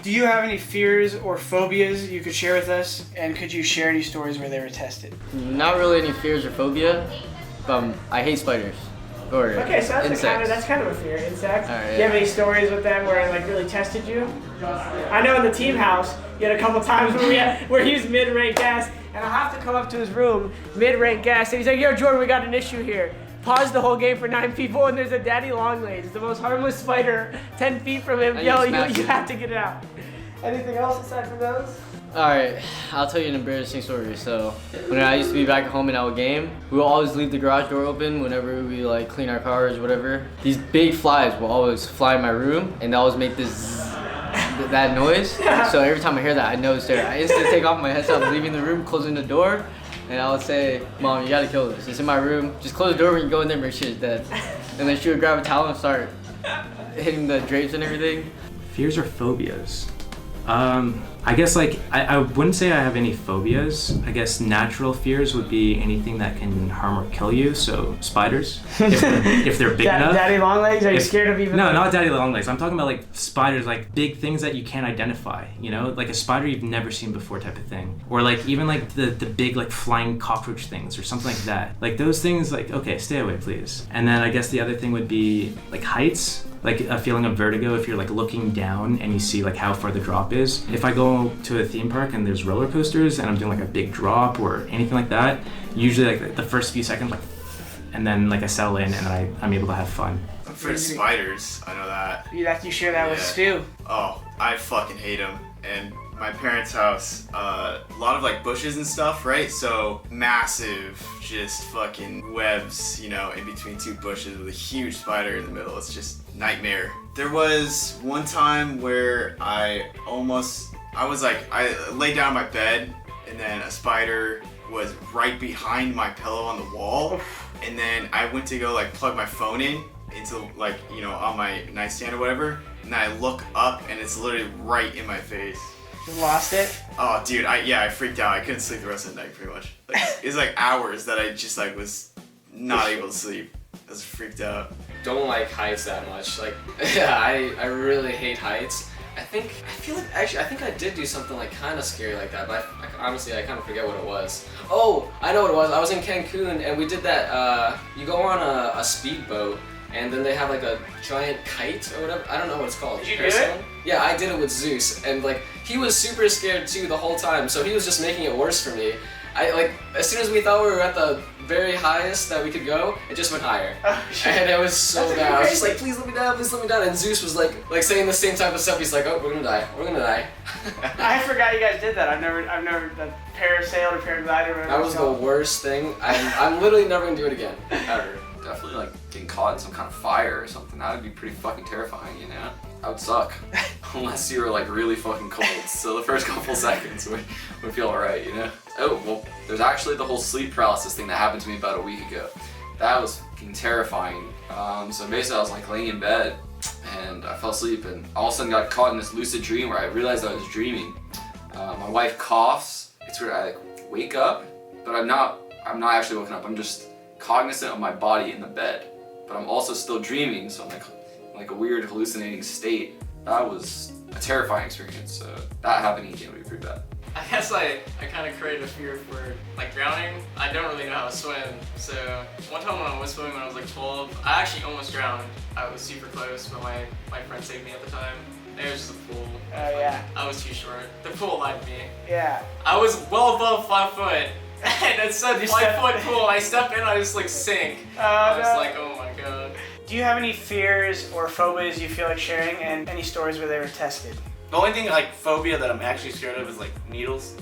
Do you have any fears or phobias you could share with us? And could you share any stories where they were tested? Not really any fears or phobia. I hate spiders. Or okay, so that's kind of a fear. Insects. Right, do you have any stories with them where it like really tested you? I know in the team house, you had a couple times where he was mid-rank gas, and I have to come up to his room, mid-rank gas, and he's like, yo, Jordan, we got an issue here. Pause the whole game for 9 people, and there's a daddy longlegs. It's the most harmless spider 10 feet from him. Yo, you have to get it out. Anything else aside from those? Alright, I'll tell you an embarrassing story. So, when I used to be back at home and I would game, we would always leave the garage door open whenever we like clean our cars or whatever. These big flies will always fly in my room, and they always make that noise. So every time I hear that, I know it's there. I instantly take off my headset, leaving the room, closing the door, and I would say, Mom, you gotta kill this. It's in my room. Just close the door when you go in there, make sure it's dead. And then she would grab a towel and start hitting the drapes and everything. Fears or phobias? I guess like, I wouldn't say I have any phobias. I guess natural fears would be anything that can harm or kill you. So spiders, if they're big enough. Daddy long legs? Are you scared of even? No, not daddy long legs. I'm talking about like spiders, like big things that you can't identify, you know? Like a spider you've never seen before type of thing. Or like even like the big like flying cockroach things or something like that. Like those things, like, okay, stay away please. And then I guess the other thing would be like heights. Like a feeling of vertigo if you're like looking down and you see like how far the drop is. If I go to a theme park and there's roller coasters and I'm doing like a big drop or anything like that, usually like the first few seconds, like, and then like I settle in and then I'm able to have fun. I'm afraid of spiders, I know that. You share that with Stu. Oh, I fucking hate them. And my parents' house, a lot of like bushes and stuff, right? So massive, just fucking webs, you know, in between two bushes with a huge spider in the middle. It's just nightmare. There was one time where I laid down in my bed and then a spider was right behind my pillow on the wall. And then I went to go like plug my phone into like, you know, on my nightstand or whatever. And then I look up and it's literally right in my face. You lost it? Oh, dude, I freaked out. I couldn't sleep the rest of the night, pretty much. Like, it was like hours that I just like was not able to sleep. I was freaked out. Don't like heights that much. Like, yeah, I really hate heights. I think I did do something like kind of scary like that, but honestly, I kind of forget what it was. Oh, I know what it was. I was in Cancun and we did that. You go on a speedboat. And then they have like a giant kite or whatever. I don't know what it's called. Did you do it? Yeah, I did it with Zeus. And like, he was super scared too the whole time. So he was just making it worse for me. As soon as we thought we were at the very highest that we could go, it just went higher. Oh, shit. And it was so bad. I was just like, please let me down, please let me down. And Zeus was like saying the same type of stuff. He's like, oh, we're gonna die, we're gonna die. I forgot you guys did that. I've never done parasailed or paraglider. That was the worst thing. I'm literally never gonna do it again, ever. Definitely like getting caught in some kind of fire or something. That would be pretty fucking terrifying, you know? That would suck. Unless you were like really fucking cold. So the first couple seconds would feel alright, you know? Oh, well, there's actually the whole sleep paralysis thing that happened to me about a week ago. That was fucking terrifying. So basically I was like laying in bed and I fell asleep and all of a sudden got caught in this lucid dream where I realized I was dreaming. My wife coughs. It's where I like wake up, but I'm not actually woken up. I'm just cognizant of my body in the bed, but I'm also still dreaming, so I'm like a weird hallucinating state. That was a terrifying experience, so that happening again would be pretty bad. I guess I kind of created a fear for like drowning. I don't really know how to swim, so one time when I was swimming when I was like 12, I actually almost drowned. I was super close, but my friend saved me at the time. It was just a pool. Oh yeah. I was too short. The pool lied to me. Yeah. I was well above 5 foot. And it said 5 foot pool, and I step in, I just like sink. I was like, oh my god. Do you have any fears or phobias you feel like sharing, and any stories where they were tested? The only thing like phobia that I'm actually scared of is like needles,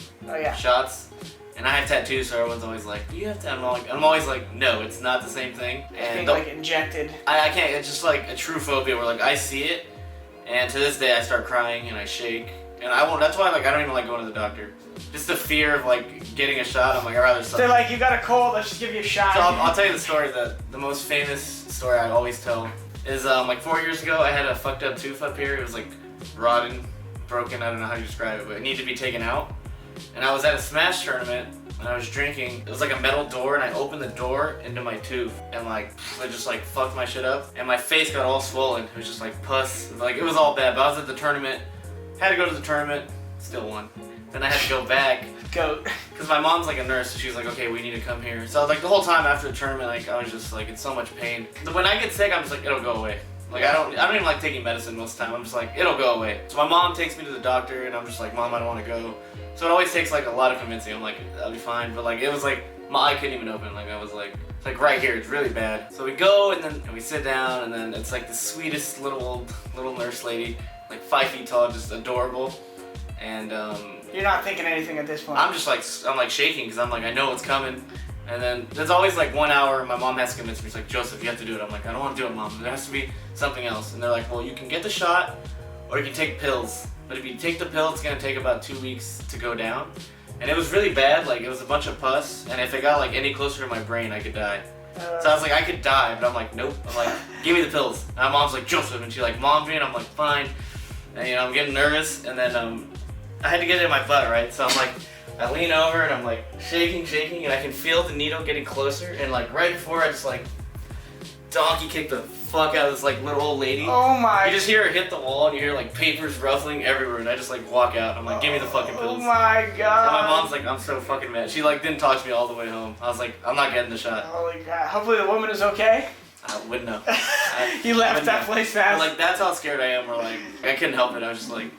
shots. And I have tattoos, so everyone's always like, do you have tattoos? I'm always like, no, it's not the same thing. And being like injected. I can't, it's just like a true phobia where like I see it, and to this day I start crying and I shake. And that's why like I don't even like going to the doctor. Just the fear of like getting a shot, I'm like, I'd rather suffer. They're like, you got a cold, let's just give you a shot. So I'll tell you the story, the most famous story I always tell is like 4 years ago I had a fucked up tooth up here. It was like rotten, broken, I don't know how to describe it, but it needed to be taken out. And I was at a Smash tournament and I was drinking. It was like a metal door and I opened the door into my tooth and like it just like fucked my shit up. And my face got all swollen. It was just like pus. Like it was all bad, but I was at the tournament Had to go to the tournament, still won. Then I had to go back. Because my mom's like a nurse, so she's like, okay, we need to come here. So like the whole time after the tournament, like I was just like in so much pain. But when I get sick, I'm just like, it'll go away. Like I don't even like taking medicine most of the time. I'm just like, it'll go away. So my mom takes me to the doctor, and I'm just like, Mom, I don't want to go. So it always takes like a lot of convincing. I'm like, I'll be fine. But like it was like my eye couldn't even open. Like I was like, it's like right here. It's really bad. So we go and we sit down, and then it's like the sweetest little nurse lady, like 5 feet tall, just adorable. And you're not thinking anything at this point. I'm just like, I'm like shaking because I'm like, I know it's coming. And then there's always like 1 hour, my mom has to convince me. She's like, Joseph, you have to do it. I'm like, I don't want to do it, Mom. There has to be something else. And they're like, well, you can get the shot or you can take pills. But if you take the pill, it's gonna take about 2 weeks to go down. And it was really bad, like it was a bunch of pus. And if it got like any closer to my brain, I could die. So I was like, I could die, but I'm like, nope. I'm like, give me the pills. And my mom's like, Joseph, and she like mommed me, and I'm like, fine. And I'm getting nervous, and then I had to get it in my butt, right? So I'm like, I lean over and I'm like shaking, and I can feel the needle getting closer. And like right before, I just like donkey kick the fuck out of this like little old lady. Oh my! You just hear her hit the wall, and you hear like papers ruffling everywhere. And I just like walk out. I'm like, give me the fucking pills. Oh my god! And my mom's like, I'm so fucking mad. She like didn't talk to me all the way home. I was like, I'm not getting the shot. Holy crap! Hopefully the woman is okay. I wouldn't know. You left that place fast. Like that's how scared I am. Or like I couldn't help it. I was just like.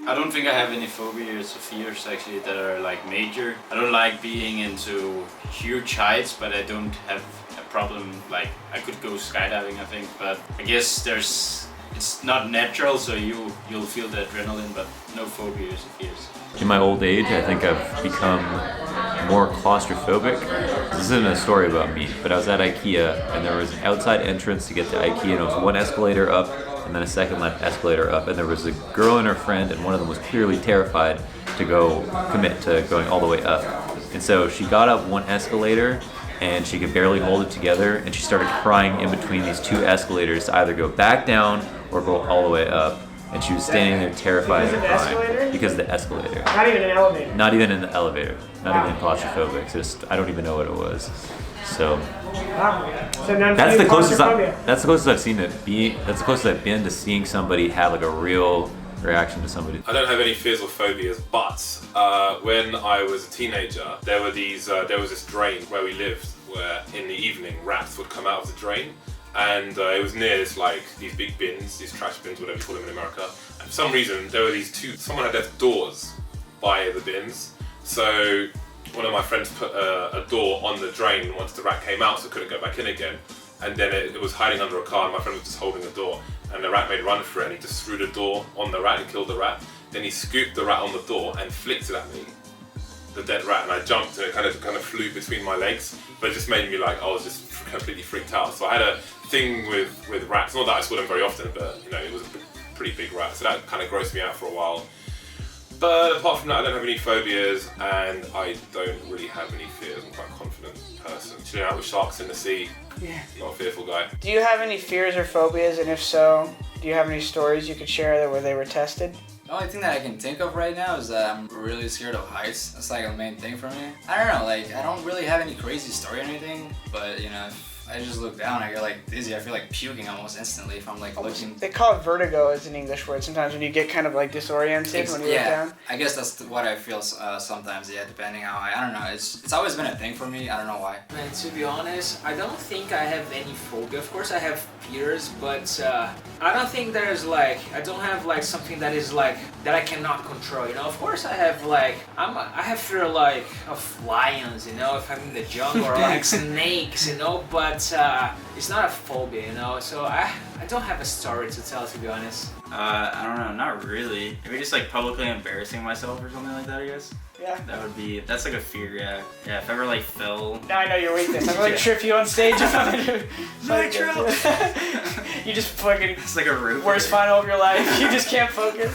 I don't think I have any phobias or fears actually that are like major. I don't like being into huge heights, but I don't have a problem, like I could go skydiving I think, but I guess it's not natural, so you'll feel the adrenaline, but no phobias or fears. In my old age, I think I've become more claustrophobic. This isn't a story about me, but I was at IKEA and there was an outside entrance to get to IKEA, and it was one escalator up and then a second left escalator up, and there was a girl and her friend, and one of them was clearly terrified to go commit to going all the way up. And so she got up one escalator and she could barely hold it together, and she started crying in between these two escalators to either go back down or go all the way up. And she was standing there terrified and crying because of the escalator. Not even an elevator. Not even in the elevator. Not even claustrophobic. Just I don't even know what it was. So that's the closest I've seen it be. That's the closest I've been to seeing somebody have like a real reaction to somebody. I don't have any fears or phobias, but when I was a teenager, there was this drain where we lived, where in the evening rats would come out of the drain. And it was near these big bins, these trash bins, whatever you call them in America. And for some reason, there were someone had left doors by the bins. So one of my friends put a door on the drain once the rat came out, so it couldn't go back in again. And then it was hiding under a car, and my friend was just holding the door. And the rat made a run for it, and he just threw the door on the rat and killed the rat. Then he scooped the rat on the door and flicked it at me, the dead rat, and I jumped, and it kind of flew between my legs. But it just made me like, I was just completely freaked out. So I had a thing with rats, not that I saw them very often, but it was a pretty big rat, so that kind of grossed me out for a while. But apart from that, I don't have any phobias, and I don't really have any fears. I'm quite a confident person. Chilling out with sharks in the sea, not a fearful guy. Do you have any fears or phobias, and if so, do you have any stories you could share where they were tested? The only thing that I can think of right now is that I'm really scared of heights. That's like a main thing for me. I don't know, like I don't really have any crazy story or anything, but if I just look down, I get like dizzy. I feel like puking almost instantly if I'm like looking. They call it vertigo as an English word sometimes when you get kind of like disoriented when you look down. I guess that's what I feel sometimes, depending how I don't know. It's always been a thing for me. I don't know why. Man, to be honest, I don't think I have any phobia. Of course I have fears, but I don't think there's I don't have something that is that I cannot control, Of course I have I have fear of lions, if I'm in the jungle, or snakes, but it's not a phobia, so I don't have a story to tell, to be honest. I don't know, not really. Maybe just publicly embarrassing myself or something like that, I guess. Yeah. That's like a fear, yeah. Yeah, if I ever fell. Now I know your weakness. I'm gonna trip you on stage if I'm gonna You just fucking. It's like a roof. Worst final of your life. You just can't focus.